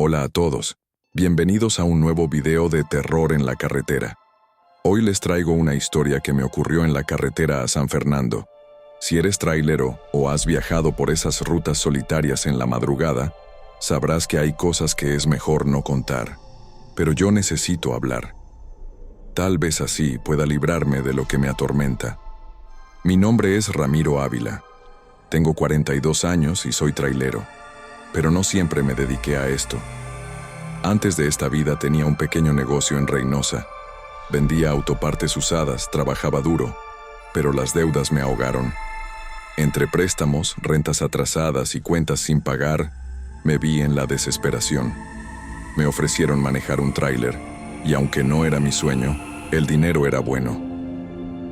Hola a todos, bienvenidos a un nuevo video de terror en la carretera. Hoy les traigo una historia que me ocurrió en la carretera a San Fernando. Si eres trailero o has viajado por esas rutas solitarias en la madrugada, sabrás que hay cosas que es mejor no contar. Pero yo necesito hablar. Tal vez así pueda librarme de lo que me atormenta. Mi nombre es Ramiro Ávila. Tengo 42 años y soy trailero, pero no siempre me dediqué a esto. Antes de esta vida tenía un pequeño negocio en Reynosa. Vendía autopartes usadas, trabajaba duro, pero las deudas me ahogaron. Entre préstamos, rentas atrasadas y cuentas sin pagar, me vi en la desesperación. Me ofrecieron manejar un tráiler, y aunque no era mi sueño, el dinero era bueno.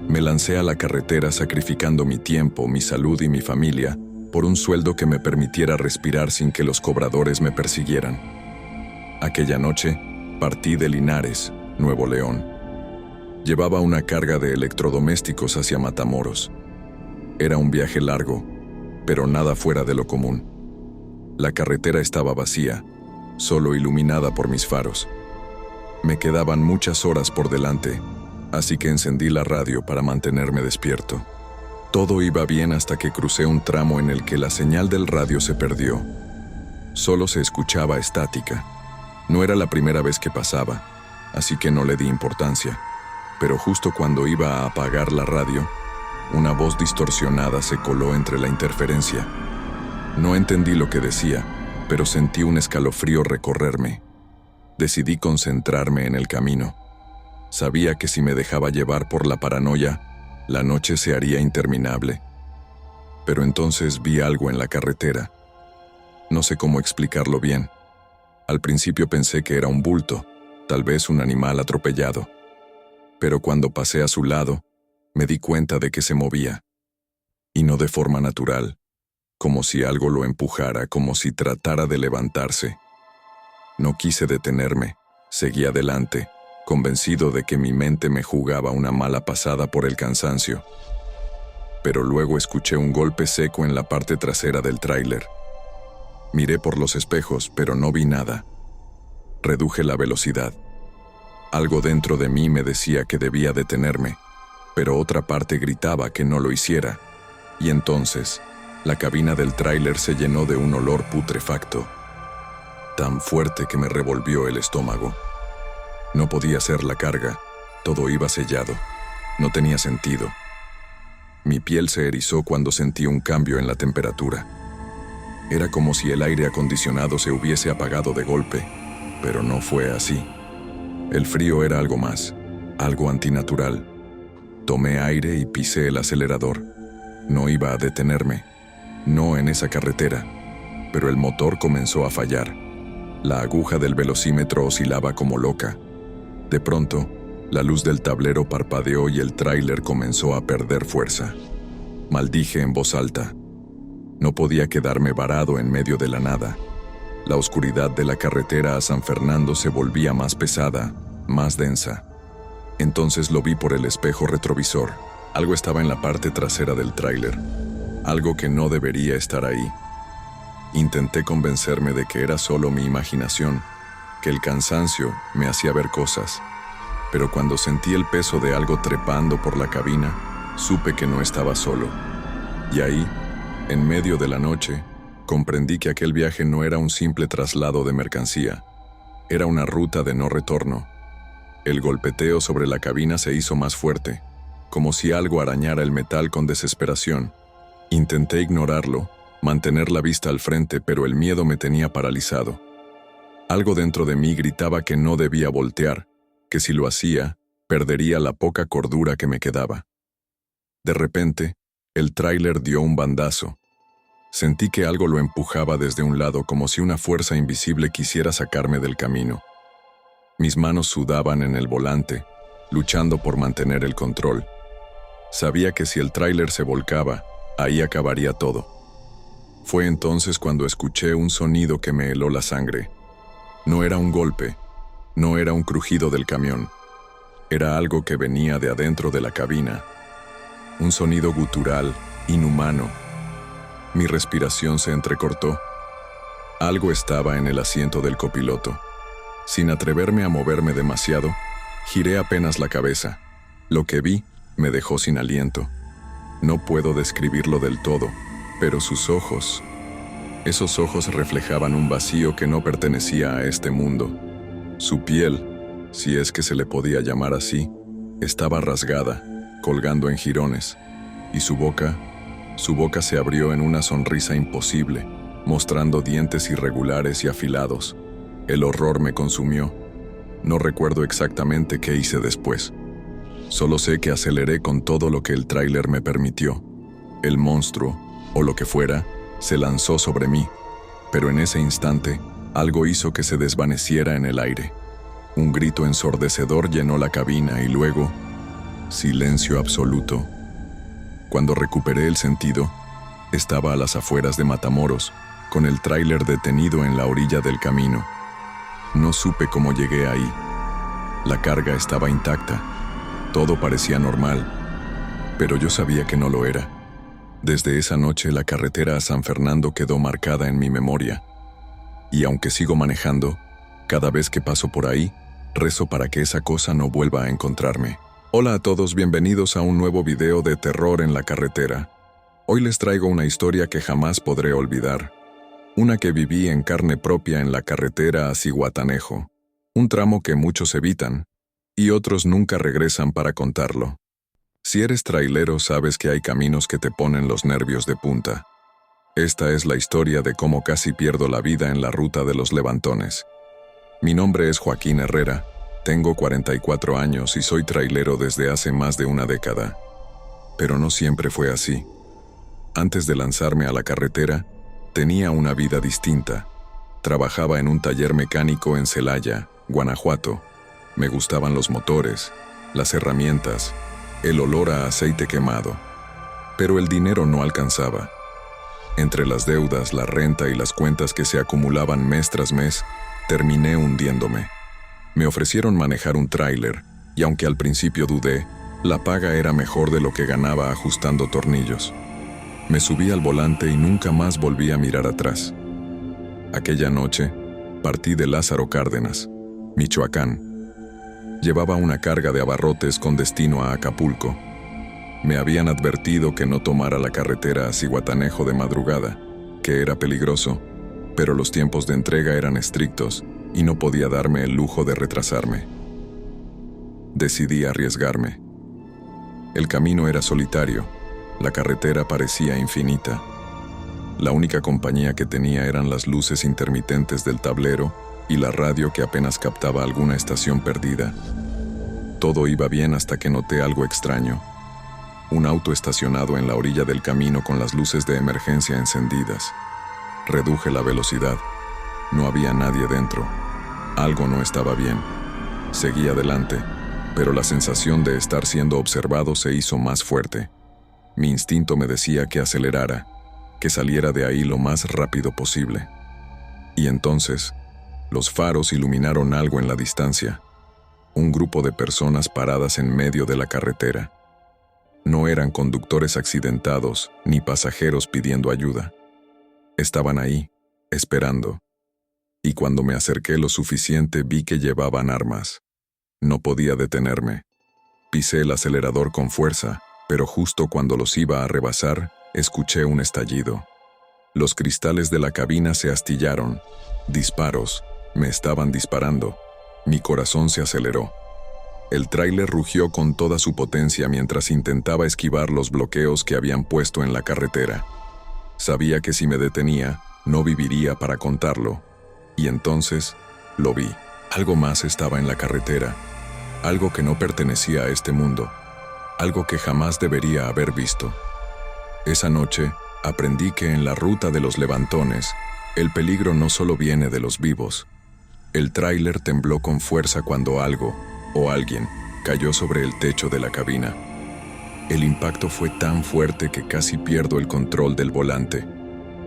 Me lancé a la carretera sacrificando mi tiempo, mi salud y mi familia por un sueldo que me permitiera respirar sin que los cobradores me persiguieran. Aquella noche, partí de Linares, Nuevo León. Llevaba una carga de electrodomésticos hacia Matamoros. Era un viaje largo, pero nada fuera de lo común. La carretera estaba vacía, solo iluminada por mis faros. Me quedaban muchas horas por delante, así que encendí la radio para mantenerme despierto. Todo iba bien hasta que crucé un tramo en el que la señal del radio se perdió. Solo se escuchaba estática. No era la primera vez que pasaba, así que no le di importancia. Pero justo cuando iba a apagar la radio, una voz distorsionada se coló entre la interferencia. No entendí lo que decía, pero sentí un escalofrío recorrerme. Decidí concentrarme en el camino. Sabía que si me dejaba llevar por la paranoia, la noche se haría interminable. Pero entonces vi algo en la carretera. No sé cómo explicarlo bien. Al principio pensé que era un bulto, tal vez un animal atropellado. Pero cuando pasé a su lado, me di cuenta de que se movía. Y no de forma natural, como si algo lo empujara, como si tratara de levantarse. No quise detenerme, seguí adelante, convencido de que mi mente me jugaba una mala pasada por el cansancio. Pero luego escuché un golpe seco en la parte trasera del tráiler. Miré por los espejos, pero no vi nada. Reduje la velocidad. Algo dentro de mí me decía que debía detenerme, pero otra parte gritaba que no lo hiciera. Y entonces, la cabina del tráiler se llenó de un olor putrefacto, tan fuerte que me revolvió el estómago. No podía hacer la carga, todo iba sellado, no tenía sentido. Mi piel se erizó cuando sentí un cambio en la temperatura. Era como si el aire acondicionado se hubiese apagado de golpe, pero no fue así. El frío era algo más, algo antinatural. Tomé aire y pisé el acelerador. No iba a detenerme, no en esa carretera, pero el motor comenzó a fallar. La aguja del velocímetro oscilaba como loca. De pronto, la luz del tablero parpadeó y el tráiler comenzó a perder fuerza. Maldije en voz alta. No podía quedarme varado en medio de la nada. La oscuridad de la carretera a San Fernando se volvía más pesada, más densa. Entonces lo vi por el espejo retrovisor. Algo estaba en la parte trasera del tráiler. Algo que no debería estar ahí. Intenté convencerme de que era solo mi imaginación, que el cansancio me hacía ver cosas. Pero cuando sentí el peso de algo trepando por la cabina, supe que no estaba solo. Y ahí, en medio de la noche, comprendí que aquel viaje no era un simple traslado de mercancía. Era una ruta de no retorno. El golpeteo sobre la cabina se hizo más fuerte, como si algo arañara el metal con desesperación. Intenté ignorarlo, mantener la vista al frente, pero el miedo me tenía paralizado. Algo dentro de mí gritaba que no debía voltear, que si lo hacía, perdería la poca cordura que me quedaba. De repente, el tráiler dio un bandazo. Sentí que algo lo empujaba desde un lado, como si una fuerza invisible quisiera sacarme del camino. Mis manos sudaban en el volante, luchando por mantener el control. Sabía que si el tráiler se volcaba, ahí acabaría todo. Fue entonces cuando escuché un sonido que me heló la sangre. No era un golpe, no era un crujido del camión. Era algo que venía de adentro de la cabina. Un sonido gutural, inhumano. Mi respiración se entrecortó. Algo estaba en el asiento del copiloto. Sin atreverme a moverme demasiado, giré apenas la cabeza. Lo que vi me dejó sin aliento. No puedo describirlo del todo, pero esos ojos reflejaban un vacío que no pertenecía a este mundo. Su piel, si es que se le podía llamar así, estaba rasgada, colgando en jirones, y su boca se abrió en una sonrisa imposible, mostrando dientes irregulares y afilados. El horror me consumió. No recuerdo exactamente qué hice después. Solo sé que aceleré con todo lo que el tráiler me permitió. El monstruo, o lo que fuera, se lanzó sobre mí, pero en ese instante, algo hizo que se desvaneciera en el aire. Un grito ensordecedor llenó la cabina y luego, silencio absoluto. Cuando recuperé el sentido, estaba a las afueras de Matamoros, con el tráiler detenido en la orilla del camino. No supe cómo llegué ahí. La carga estaba intacta. Todo parecía normal, pero yo sabía que no lo era. Desde esa noche la carretera a San Fernando quedó marcada en mi memoria. Y aunque sigo manejando, cada vez que paso por ahí, rezo para que esa cosa no vuelva a encontrarme. Hola a todos, bienvenidos a un nuevo video de terror en la carretera. Hoy les traigo una historia que jamás podré olvidar. Una que viví en carne propia en la carretera a Zihuatanejo. Un tramo que muchos evitan, y otros nunca regresan para contarlo. Si eres trailero, sabes que hay caminos que te ponen los nervios de punta. Esta es la historia de cómo casi pierdo la vida en la ruta de los levantones. Mi nombre es Joaquín Herrera, tengo 44 años y soy trailero desde hace más de una década. Pero no siempre fue así. Antes de lanzarme a la carretera, tenía una vida distinta. Trabajaba en un taller mecánico en Celaya, Guanajuato. Me gustaban los motores, las herramientas, el olor a aceite quemado. Pero el dinero no alcanzaba. Entre las deudas, la renta y las cuentas que se acumulaban mes tras mes, terminé hundiéndome. Me ofrecieron manejar un tráiler, y aunque al principio dudé, la paga era mejor de lo que ganaba ajustando tornillos. Me subí al volante y nunca más volví a mirar atrás. Aquella noche, partí de Lázaro Cárdenas, Michoacán. Llevaba una carga de abarrotes con destino a Acapulco. Me habían advertido que no tomara la carretera a Zihuatanejo de madrugada, que era peligroso, pero los tiempos de entrega eran estrictos y no podía darme el lujo de retrasarme. Decidí arriesgarme. El camino era solitario, la carretera parecía infinita. La única compañía que tenía eran las luces intermitentes del tablero y la radio que apenas captaba alguna estación perdida. Todo iba bien hasta que noté algo extraño. Un auto estacionado en la orilla del camino con las luces de emergencia encendidas. Reduje la velocidad. No había nadie dentro. Algo no estaba bien. Seguí adelante, pero la sensación de estar siendo observado se hizo más fuerte. Mi instinto me decía que acelerara, que saliera de ahí lo más rápido posible. Y entonces, los faros iluminaron algo en la distancia. Un grupo de personas paradas en medio de la carretera. No eran conductores accidentados ni pasajeros pidiendo ayuda. Estaban ahí, esperando. Y cuando me acerqué lo suficiente vi que llevaban armas. No podía detenerme. Pisé el acelerador con fuerza, pero justo cuando los iba a rebasar, escuché un estallido. Los cristales de la cabina se astillaron. Disparos. Me estaban disparando. Mi corazón se aceleró. El tráiler rugió con toda su potencia mientras intentaba esquivar los bloqueos que habían puesto en la carretera. Sabía que si me detenía, no viviría para contarlo. Y entonces, lo vi. Algo más estaba en la carretera. Algo que no pertenecía a este mundo. Algo que jamás debería haber visto. Esa noche, aprendí que en la ruta de los levantones, el peligro no solo viene de los vivos. El tráiler tembló con fuerza cuando algo, o alguien, cayó sobre el techo de la cabina. El impacto fue tan fuerte que casi pierdo el control del volante.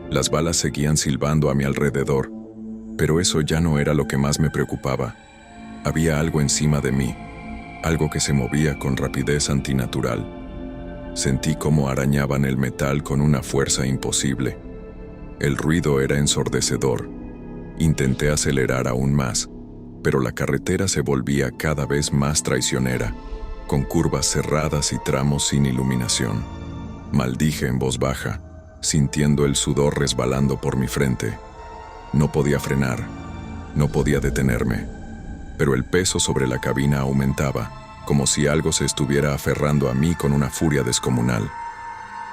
Las balas seguían silbando a mi alrededor, pero eso ya no era lo que más me preocupaba. Había algo encima de mí, algo que se movía con rapidez antinatural. Sentí cómo arañaban el metal con una fuerza imposible. El ruido era ensordecedor, Intenté acelerar aún más, pero la carretera se volvía cada vez más traicionera, con curvas cerradas y tramos sin iluminación. Maldije en voz baja, sintiendo el sudor resbalando por mi frente. No podía frenar, no podía detenerme, pero el peso sobre la cabina aumentaba, como si algo se estuviera aferrando a mí con una furia descomunal.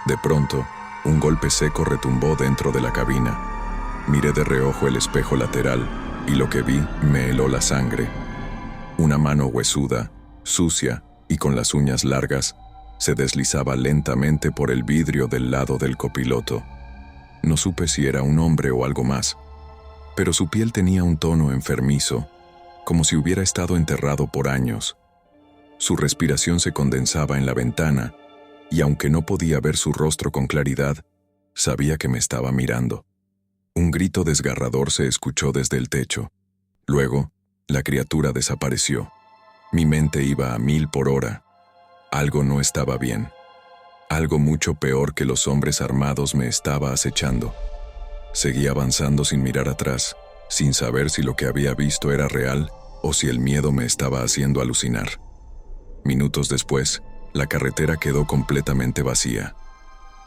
De pronto, un golpe seco retumbó dentro de la cabina. Miré de reojo el espejo lateral y lo que vi me heló la sangre. Una mano huesuda, sucia y con las uñas largas, se deslizaba lentamente por el vidrio del lado del copiloto. No supe si era un hombre o algo más, pero su piel tenía un tono enfermizo, como si hubiera estado enterrado por años. Su respiración se condensaba en la ventana, y aunque no podía ver su rostro con claridad, sabía que me estaba mirando. Un grito desgarrador se escuchó desde el techo. Luego, la criatura desapareció. Mi mente iba a 1000 por hora. Algo no estaba bien. Algo mucho peor que los hombres armados me estaba acechando. Seguí avanzando sin mirar atrás, sin saber si lo que había visto era real o si el miedo me estaba haciendo alucinar. Minutos después, la carretera quedó completamente vacía.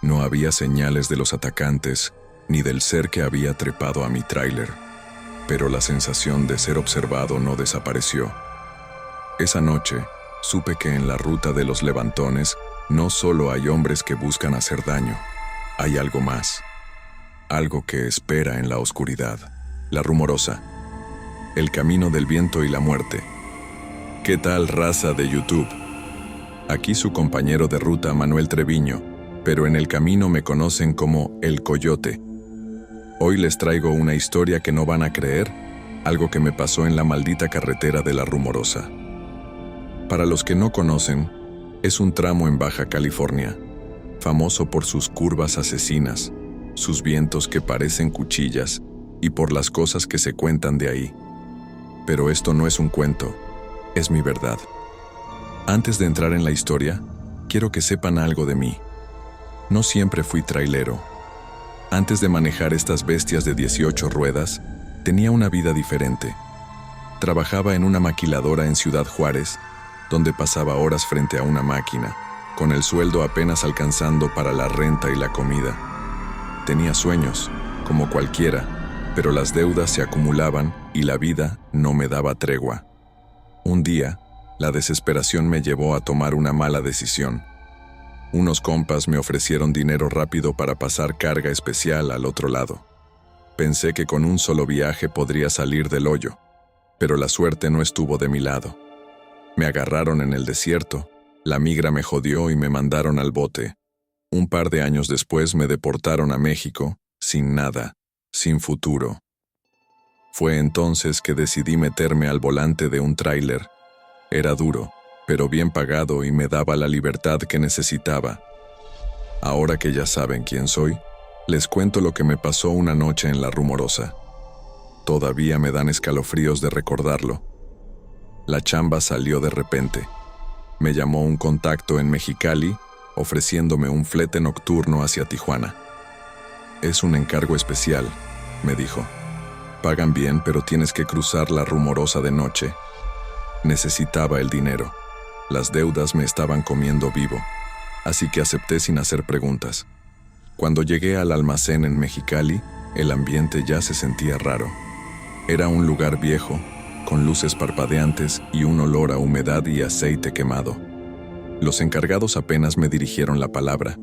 No había señales de los atacantes ni del ser que había trepado a mi tráiler, pero la sensación de ser observado no desapareció. Esa noche, supe que en la ruta de los levantones no solo hay hombres que buscan hacer daño, hay algo más. Algo que espera en la oscuridad. La Rumorosa. El camino del viento y la muerte. ¿Qué tal, raza de YouTube? Aquí su compañero de ruta Manuel Treviño, pero en el camino me conocen como El Coyote. Hoy les traigo una historia que no van a creer, algo que me pasó en la maldita carretera de la Rumorosa. Para los que no conocen, es un tramo en Baja California, famoso por sus curvas asesinas, sus vientos que parecen cuchillas y por las cosas que se cuentan de ahí. Pero esto no es un cuento, es mi verdad. Antes de entrar en la historia, quiero que sepan algo de mí. No siempre fui trailero. Antes de manejar estas bestias de 18 ruedas, tenía una vida diferente. Trabajaba en una maquiladora en Ciudad Juárez, donde pasaba horas frente a una máquina, con el sueldo apenas alcanzando para la renta y la comida. Tenía sueños, como cualquiera, pero las deudas se acumulaban y la vida no me daba tregua. Un día, la desesperación me llevó a tomar una mala decisión. Unos compas me ofrecieron dinero rápido para pasar carga especial al otro lado. Pensé que con un solo viaje podría salir del hoyo, pero la suerte no estuvo de mi lado. Me agarraron en el desierto, la migra me jodió y me mandaron al bote. Un par de años después me deportaron a México, sin nada, sin futuro. Fue entonces que decidí meterme al volante de un tráiler. Era duro, pero bien pagado y me daba la libertad que necesitaba. Ahora que ya saben quién soy, les cuento lo que me pasó una noche en la Rumorosa. Todavía me dan escalofríos de recordarlo. La chamba salió de repente. Me llamó un contacto en Mexicali, ofreciéndome un flete nocturno hacia Tijuana. Es un encargo especial, me dijo. Pagan bien, pero tienes que cruzar la Rumorosa de noche. Necesitaba el dinero. Las deudas me estaban comiendo vivo, así que acepté sin hacer preguntas. Cuando llegué al almacén en Mexicali, el ambiente ya se sentía raro. Era un lugar viejo, con luces parpadeantes y un olor a humedad y aceite quemado. Los encargados apenas me dirigieron la palabra.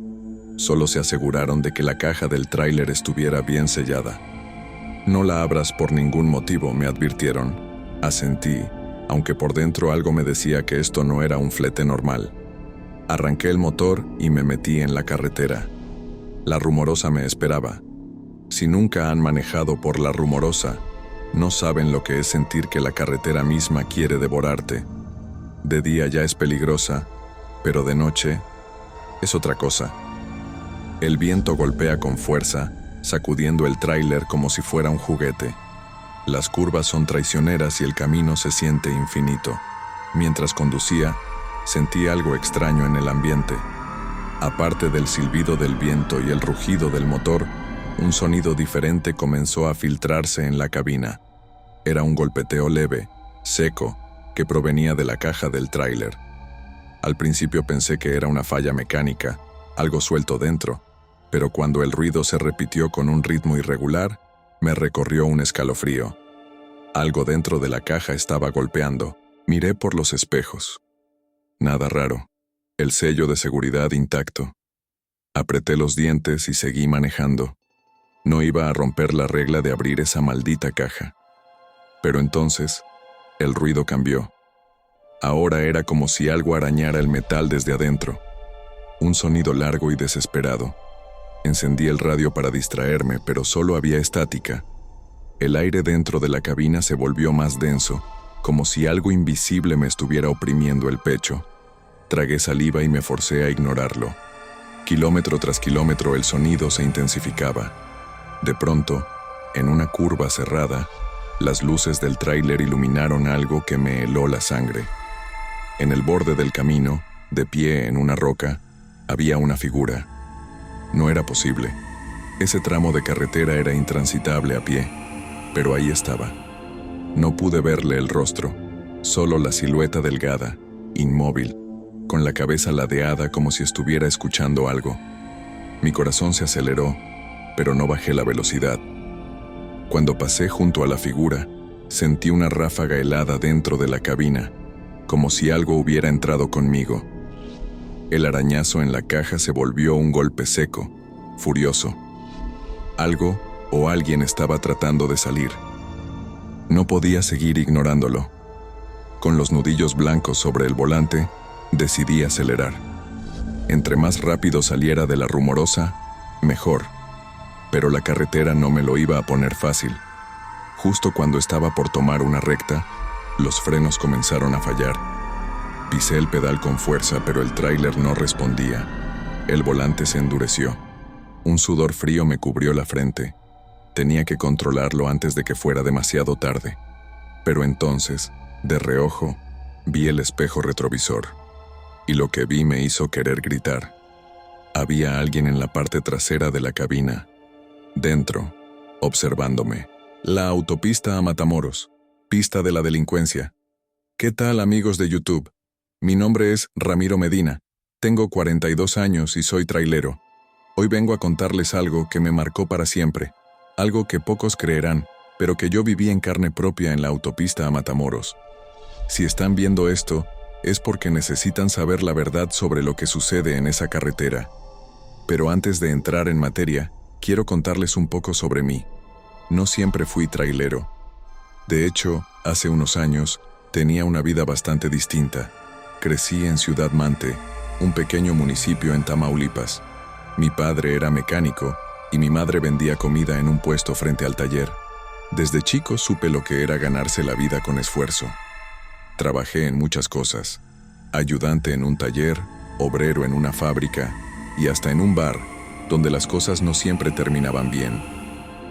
Solo se aseguraron de que la caja del tráiler estuviera bien sellada. No la abras por ningún motivo, me advirtieron. Asentí, aunque por dentro algo me decía que esto no era un flete normal. Arranqué el motor y me metí en la carretera. La Rumorosa me esperaba. Si nunca han manejado por la Rumorosa, no saben lo que es sentir que la carretera misma quiere devorarte. De día ya es peligrosa, pero de noche es otra cosa. El viento golpea con fuerza, sacudiendo el tráiler como si fuera un juguete. Las curvas son traicioneras y el camino se siente infinito. Mientras conducía, sentí algo extraño en el ambiente. Aparte del silbido del viento y el rugido del motor, Un sonido diferente comenzó a filtrarse en la cabina. Era un golpeteo leve, seco, que provenía de la caja del tráiler. Al principio pensé que era una falla mecánica, algo suelto dentro, pero cuando el ruido se repitió con un ritmo irregular, me recorrió un escalofrío. Algo dentro de la caja estaba golpeando. Miré por los espejos. Nada raro. El sello de seguridad intacto. Apreté los dientes y seguí manejando. No iba a romper la regla de abrir esa maldita caja. Pero entonces, el ruido cambió. Ahora era como si algo arañara el metal desde adentro. Un sonido largo y desesperado. Encendí el radio para distraerme, pero solo había estática. El aire dentro de la cabina se volvió más denso, como si algo invisible me estuviera oprimiendo el pecho. Tragué saliva y me forcé a ignorarlo. Kilómetro tras kilómetro el sonido se intensificaba. De pronto, en una curva cerrada, las luces del tráiler iluminaron algo que me heló la sangre. En el borde del camino, de pie en una roca, había una figura. No era posible. Ese tramo de carretera era intransitable a pie, pero ahí estaba. No pude verle el rostro, solo la silueta delgada, inmóvil, con la cabeza ladeada como si estuviera escuchando algo. Mi corazón se aceleró, pero no bajé la velocidad. Cuando pasé junto a la figura, sentí una ráfaga helada dentro de la cabina, como si algo hubiera entrado conmigo. El arañazo en la caja se volvió un golpe seco, furioso. Algo o alguien estaba tratando de salir. No podía seguir ignorándolo. Con los nudillos blancos sobre el volante, decidí acelerar. Entre más rápido saliera de la rumorosa, mejor. Pero la carretera no me lo iba a poner fácil. Justo cuando estaba por tomar una recta, los frenos comenzaron a fallar. Pisé el pedal con fuerza, pero el tráiler no respondía. El volante se endureció. Un sudor frío me cubrió la frente. Tenía que controlarlo antes de que fuera demasiado tarde. Pero entonces, de reojo, vi el espejo retrovisor. Y lo que vi me hizo querer gritar. Había alguien en la parte trasera de la cabina, dentro, observándome. La autopista a Matamoros, pista de la delincuencia. ¿Qué tal, amigos de YouTube? Mi nombre es Ramiro Medina. Tengo 42 años y soy trailero. Hoy vengo a contarles algo que me marcó para siempre. Algo que pocos creerán, pero que yo viví en carne propia en la autopista a Matamoros. Si están viendo esto, es porque necesitan saber la verdad sobre lo que sucede en esa carretera. Pero antes de entrar en materia, quiero contarles un poco sobre mí. No siempre fui trailero. De hecho, hace unos años, tenía una vida bastante distinta. Crecí en Ciudad Mante, un pequeño municipio en Tamaulipas. Mi padre era mecánico y mi madre vendía comida en un puesto frente al taller. Desde chico supe lo que era ganarse la vida con esfuerzo. Trabajé en muchas cosas: ayudante en un taller, obrero en una fábrica y hasta en un bar, donde las cosas no siempre terminaban bien.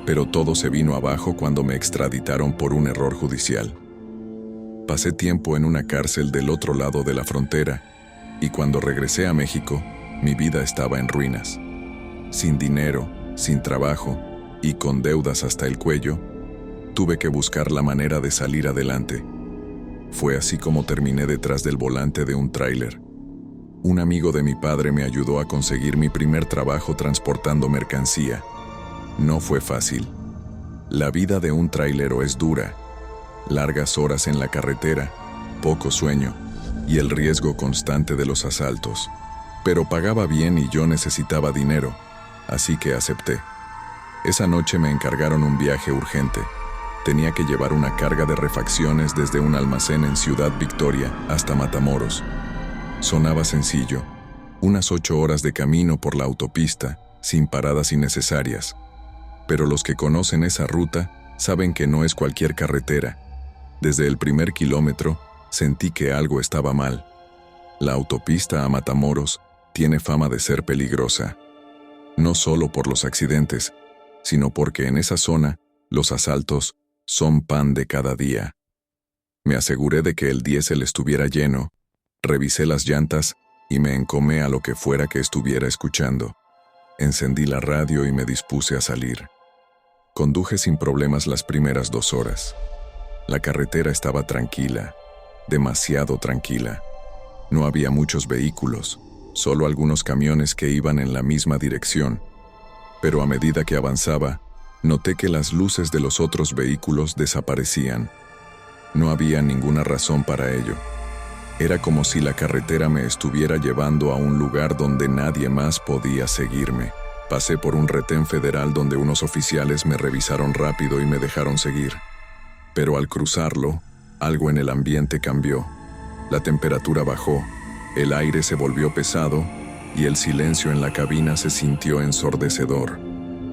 Pero todo se vino abajo cuando me extraditaron por un error judicial. Pasé tiempo en una cárcel del otro lado de la frontera, y cuando regresé a México, mi vida estaba en ruinas. Sin dinero, sin trabajo y con deudas hasta el cuello, tuve que buscar la manera de salir adelante. Fue así como terminé detrás del volante de un tráiler. Un amigo de mi padre me ayudó a conseguir mi primer trabajo transportando mercancía. No fue fácil. La vida de un trailero es dura. Largas horas en la carretera, poco sueño y el riesgo constante de los asaltos. Pero pagaba bien y yo necesitaba dinero, así que acepté. Esa noche me encargaron un viaje urgente. Tenía que llevar una carga de refacciones desde un almacén en Ciudad Victoria hasta Matamoros. Sonaba sencillo, unas 8 horas de camino por la autopista, sin paradas innecesarias. Pero los que conocen esa ruta saben que no es cualquier carretera. Desde el primer kilómetro sentí que algo estaba mal. La autopista a Matamoros tiene fama de ser peligrosa. No solo por los accidentes, sino porque en esa zona los asaltos son pan de cada día. Me aseguré de que el diésel estuviera lleno, revisé las llantas y me encomé a lo que fuera que estuviera escuchando. Encendí la radio y me dispuse a salir. Conduje sin problemas las primeras 2 horas. La carretera estaba tranquila, demasiado tranquila. No había muchos vehículos, solo algunos camiones que iban en la misma dirección. Pero a medida que avanzaba, noté que las luces de los otros vehículos desaparecían. No había ninguna razón para ello. Era como si la carretera me estuviera llevando a un lugar donde nadie más podía seguirme. Pasé por un retén federal donde unos oficiales me revisaron rápido y me dejaron seguir. Pero al cruzarlo, algo en el ambiente cambió. La temperatura bajó, el aire se volvió pesado y el silencio en la cabina se sintió ensordecedor.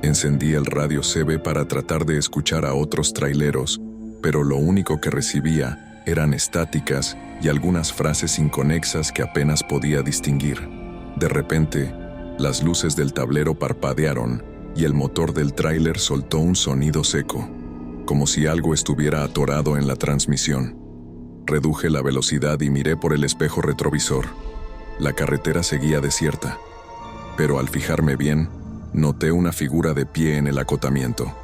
Encendí el radio CB para tratar de escuchar a otros traileros, pero lo único que recibía eran estáticas y algunas frases inconexas que apenas podía distinguir. De repente, las luces del tablero parpadearon y el motor del tráiler soltó un sonido seco, como si algo estuviera atorado en la transmisión. Reduje la velocidad y miré por el espejo retrovisor. La carretera seguía desierta, pero al fijarme bien, noté una figura de pie en el acotamiento.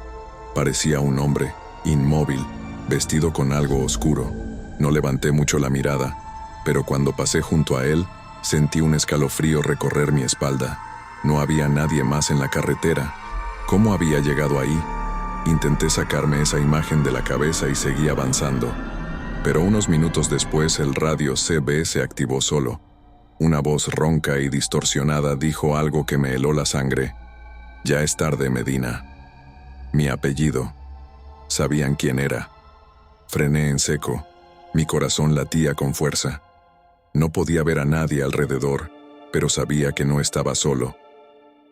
Parecía un hombre, inmóvil, vestido con algo oscuro. No levanté mucho la mirada, pero cuando pasé junto a él, sentí un escalofrío recorrer mi espalda. No había nadie más en la carretera. ¿Cómo había llegado ahí? Intenté sacarme esa imagen de la cabeza y seguí avanzando. Pero unos minutos después el radio CB se activó solo. Una voz ronca y distorsionada dijo algo que me heló la sangre. «Ya es tarde, Medina». Mi apellido. Sabían quién era. Frené en seco. Mi corazón latía con fuerza. No podía ver a nadie alrededor, pero sabía que no estaba solo.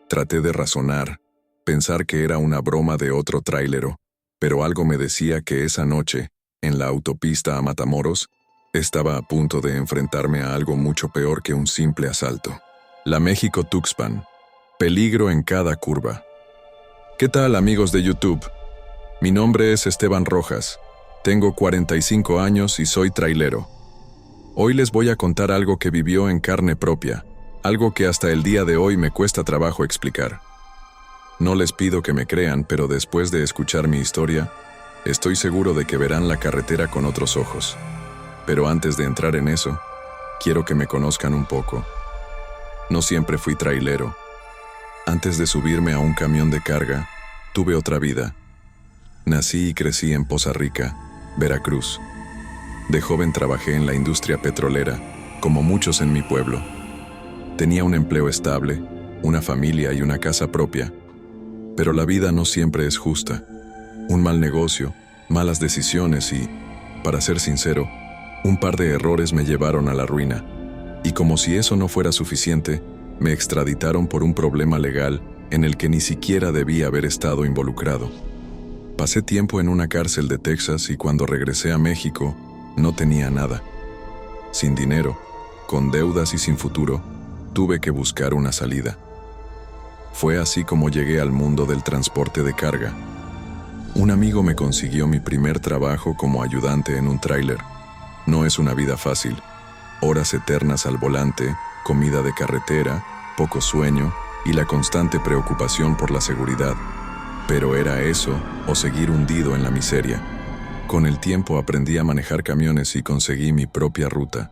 Traté de razonar, pensar que era una broma de otro tráilero, pero algo me decía que esa noche, en la autopista a Matamoros, estaba a punto de enfrentarme a algo mucho peor que un simple asalto. La México-Tuxpan. Peligro en cada curva. ¿Qué tal, amigos de YouTube? Mi nombre es Esteban Rojas. Tengo 45 años y soy trailero. Hoy les voy a contar algo que vivió en carne propia, algo que hasta el día de hoy me cuesta trabajo explicar. No les pido que me crean, pero después de escuchar mi historia, estoy seguro de que verán la carretera con otros ojos. Pero antes de entrar en eso, quiero que me conozcan un poco. No siempre fui trailero. Antes de subirme a un camión de carga, tuve otra vida. Nací y crecí en Poza Rica, Veracruz. De joven trabajé en la industria petrolera, como muchos en mi pueblo. Tenía un empleo estable, una familia y una casa propia. Pero la vida no siempre es justa. Un mal negocio, malas decisiones y, para ser sincero, un par de errores me llevaron a la ruina. Y como si eso no fuera suficiente, me extraditaron por un problema legal en el que ni siquiera debía haber estado involucrado. Pasé tiempo en una cárcel de Texas y cuando regresé a México, no tenía nada. Sin dinero, con deudas y sin futuro, tuve que buscar una salida. Fue así como llegué al mundo del transporte de carga. Un amigo me consiguió mi primer trabajo como ayudante en un tráiler. No es una vida fácil. Horas eternas al volante, comida de carretera, poco sueño y la constante preocupación por la seguridad. Pero era eso o seguir hundido en la miseria. Con el tiempo aprendí a manejar camiones y conseguí mi propia ruta.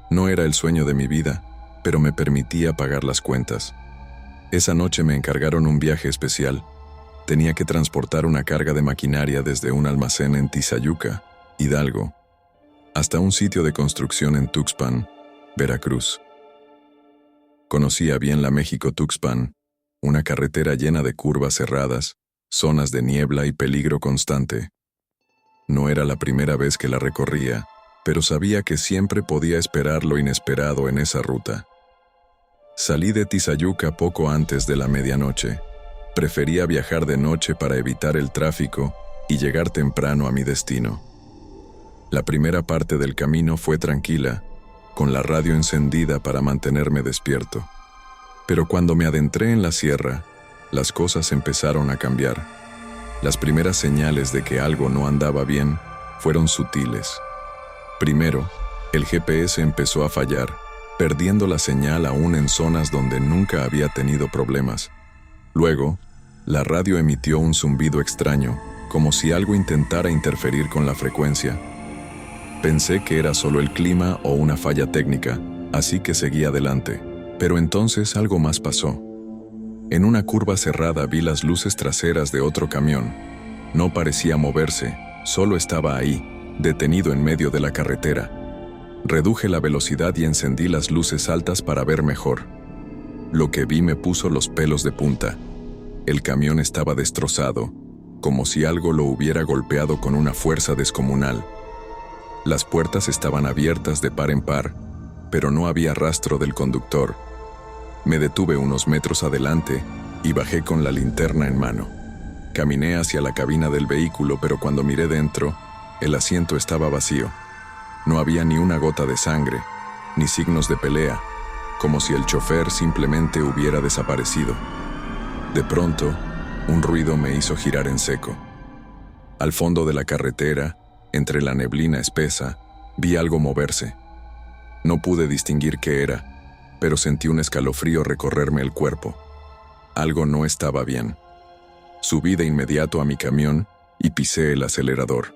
No era el sueño de mi vida, pero me permitía pagar las cuentas. Esa noche me encargaron un viaje especial. Tenía que transportar una carga de maquinaria desde un almacén en Tizayuca, Hidalgo, hasta un sitio de construcción en Tuxpan, Veracruz. Conocía bien la México-Tuxpan, una carretera llena de curvas cerradas, zonas de niebla y peligro constante. No era la primera vez que la recorría, pero sabía que siempre podía esperar lo inesperado en esa ruta. Salí de Tizayuca poco antes de la medianoche. Prefería viajar de noche para evitar el tráfico y llegar temprano a mi destino. La primera parte del camino fue tranquila, con la radio encendida para mantenerme despierto. Pero cuando me adentré en la sierra, las cosas empezaron a cambiar. Las primeras señales de que algo no andaba bien fueron sutiles. Primero, el GPS empezó a fallar, perdiendo la señal aún en zonas donde nunca había tenido problemas. Luego, la radio emitió un zumbido extraño, como si algo intentara interferir con la frecuencia. Pensé que era solo el clima o una falla técnica, así que seguí adelante. Pero entonces algo más pasó. En una curva cerrada vi las luces traseras de otro camión. No parecía moverse, solo estaba ahí, detenido en medio de la carretera. Reduje la velocidad y encendí las luces altas para ver mejor. Lo que vi me puso los pelos de punta. El camión estaba destrozado, como si algo lo hubiera golpeado con una fuerza descomunal. Las puertas estaban abiertas de par en par, pero no había rastro del conductor. Me detuve unos metros adelante y bajé con la linterna en mano. Caminé hacia la cabina del vehículo, pero cuando miré dentro, el asiento estaba vacío. No había ni una gota de sangre, ni signos de pelea, como si el chofer simplemente hubiera desaparecido. De pronto, un ruido me hizo girar en seco. Al fondo de la carretera, entre la neblina espesa, vi algo moverse. No pude distinguir qué era, pero sentí un escalofrío recorrerme el cuerpo. Algo no estaba bien. Subí de inmediato a mi camión y pisé el acelerador.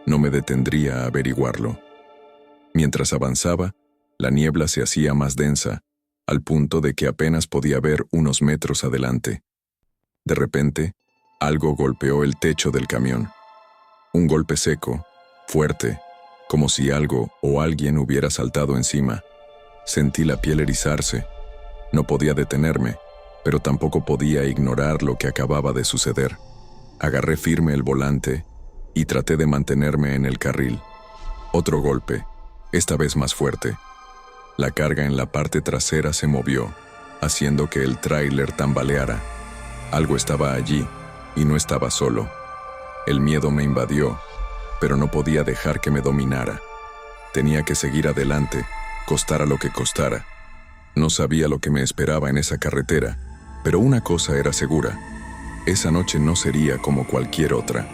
No me detendría a averiguarlo. Mientras avanzaba, la niebla se hacía más densa, al punto de que apenas podía ver unos metros adelante. De repente, algo golpeó el techo del camión. Un golpe seco, fuerte, como si algo o alguien hubiera saltado encima. Sentí la piel erizarse. No podía detenerme, pero tampoco podía ignorar lo que acababa de suceder. Agarré firme el volante y traté de mantenerme en el carril. Otro golpe, esta vez más fuerte. La carga en la parte trasera se movió, haciendo que el tráiler tambaleara. Algo estaba allí, y no estaba solo. El miedo me invadió, pero no podía dejar que me dominara. Tenía que seguir adelante, costara lo que costara. No sabía lo que me esperaba en esa carretera, pero una cosa era segura: esa noche no sería como cualquier otra.